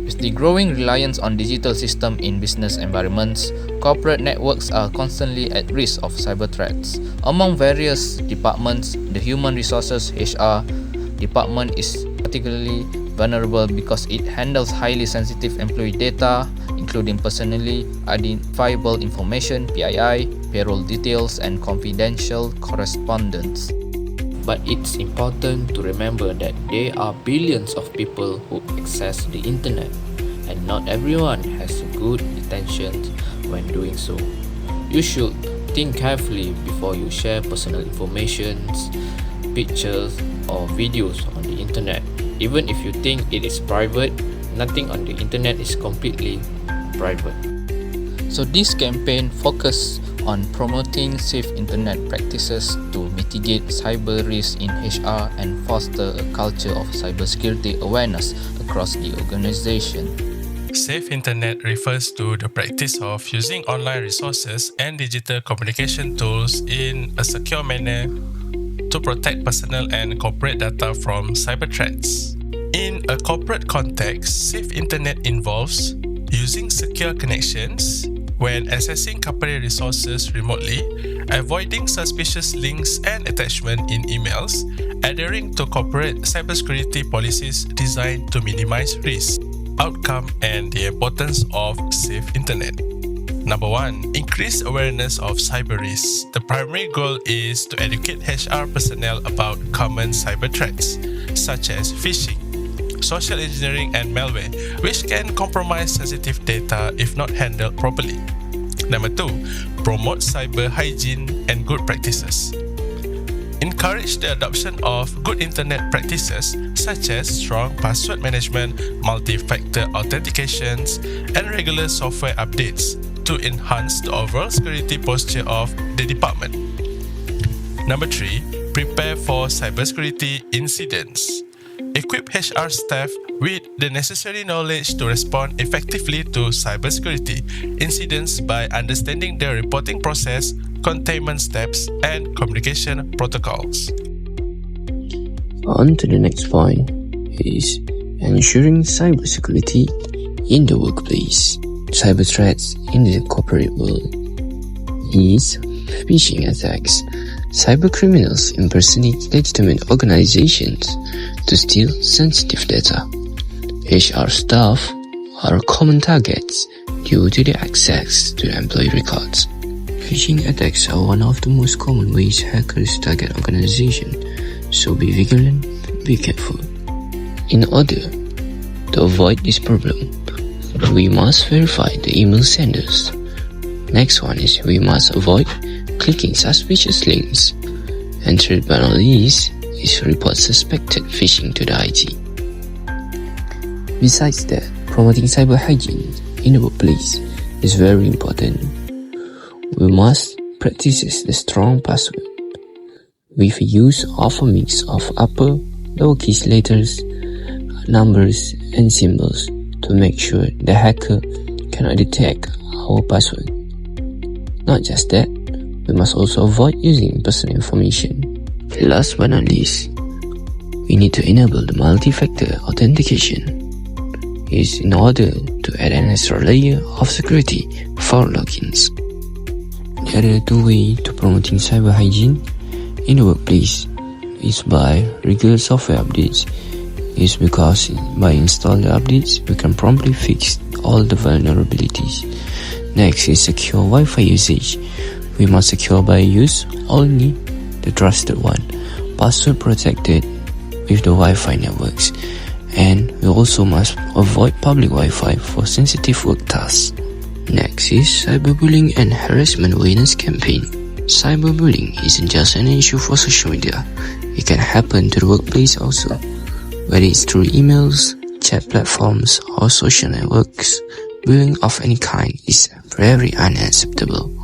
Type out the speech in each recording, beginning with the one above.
With the growing reliance on digital systems in business environments, corporate networks are constantly at risk of cyber threats. Among various departments, the Human Resources (HR) department is particularly vulnerable because it handles highly sensitive employee data, including personally identifiable information (PII), payroll details, and confidential correspondence. But it's important to remember that there are billions of people who access the internet, and not everyone has good intentions when doing so. You should think carefully before you share personal information, pictures, or videos on the internet. Even if you think it is private, nothing on the internet is completely private. So this campaign focuses on promoting safe internet practices to mitigate cyber risks in HR and foster a culture of cybersecurity awareness across the organization. Safe internet refers to the practice of using online resources and digital communication tools in a secure manner to protect personal and corporate data from cyber threats. In a corporate context, safe internet involves using secure connections when accessing company resources remotely, avoiding suspicious links and attachments in emails, adhering to corporate cybersecurity policies designed to minimize risk, outcome, and the importance of safe internet. Number 1. Increase awareness of cyber risks. The primary goal is to educate HR personnel about common cyber threats, such as phishing, social engineering, and malware, which can compromise sensitive data if not handled properly. Number 2. Promote cyber hygiene and good practices. Encourage the adoption of good internet practices such as strong password management, multi-factor authentications, and regular software updates to enhance the overall security posture of the department. Number 3. Prepare for cybersecurity incidents. Equip HR staff with the necessary knowledge to respond effectively to cybersecurity incidents by understanding the reporting process, containment steps, and communication protocols. On to the next point is ensuring cybersecurity in the workplace. Cyber threats in the corporate world is phishing attacks. Cybercriminals impersonate legitimate organizations to steal sensitive data. HR staff are common targets due to the access to employee records. Phishing attacks are one of the most common ways hackers target organizations, so be vigilant, be careful. In order to avoid this problem, we must verify the email senders. Next one is we must avoid clicking suspicious links. And third but not least is report suspected phishing to the IT. Besides that, promoting cyber hygiene in the workplace is very important. We must practice the strong password with use of a mix of upper, lowercase letters, numbers, and symbols to make sure the hacker cannot detect our password. Not just that, we must also avoid using personal information. Last but not least, we need to enable the multi-factor authentication. It is in order to add an extra layer of security for logins. The other two ways to promoting cyber hygiene in the workplace is by regular software updates. It's because by installing the updates, we can promptly fix all the vulnerabilities. Next is secure Wi-Fi usage. We must secure by use only the trusted one, password protected with the Wi-Fi networks, and we also must avoid public Wi-Fi for sensitive work tasks. Next is cyberbullying and harassment awareness campaign. Cyberbullying isn't just an issue for social media. It can happen to the workplace also, whether it's through emails, chat platforms, or social networks. Bullying of any kind is very unacceptable.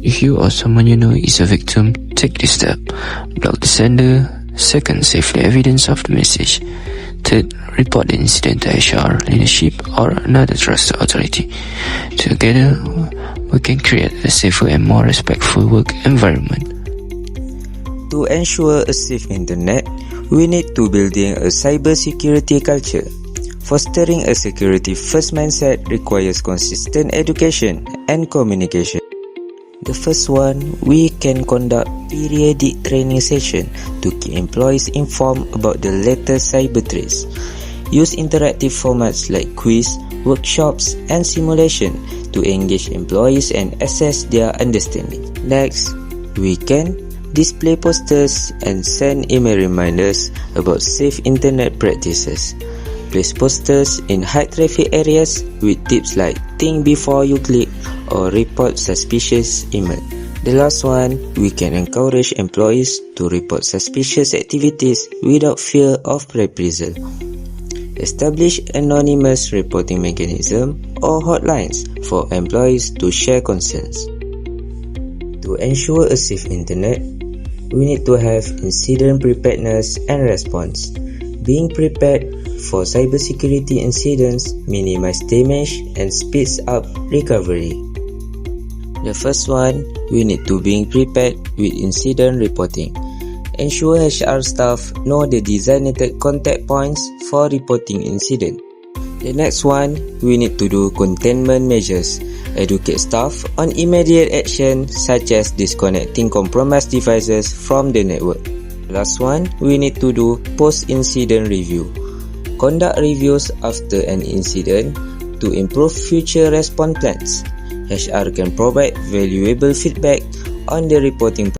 If you or someone you know is a victim, take this step. Block the sender. Second, save the evidence of the message. Third, report the incident to HR, leadership, or another trusted authority. Together, we can create a safer and more respectful work environment. To ensure a safe internet, we need to building a cybersecurity culture. Fostering a security-first mindset requires consistent education and communication. The first one, we can conduct periodic training session to keep employees informed about the latest cyber threats. Use interactive formats like quiz, workshops, and simulation to engage employees and assess their understanding. Next, we can display posters and send email reminders about safe internet practices. Place posters in high-traffic areas with tips like think before you click or report suspicious email. The last one, we can encourage employees to report suspicious activities without fear of reprisal. Establish anonymous reporting mechanism or hotlines for employees to share concerns. To ensure a safe internet, we need to have incident preparedness and response. Being prepared for cybersecurity incidents minimize damage and speeds up recovery. The first one, we need to be prepared with incident reporting. Ensure HR staff know the designated contact points for reporting incident. The next one, we need to do containment measures. Educate staff on immediate action such as disconnecting compromised devices from the network. Last one, we need to do post-incident review. Conduct reviews after an incident to improve future response plans. HR can provide valuable feedback on the reporting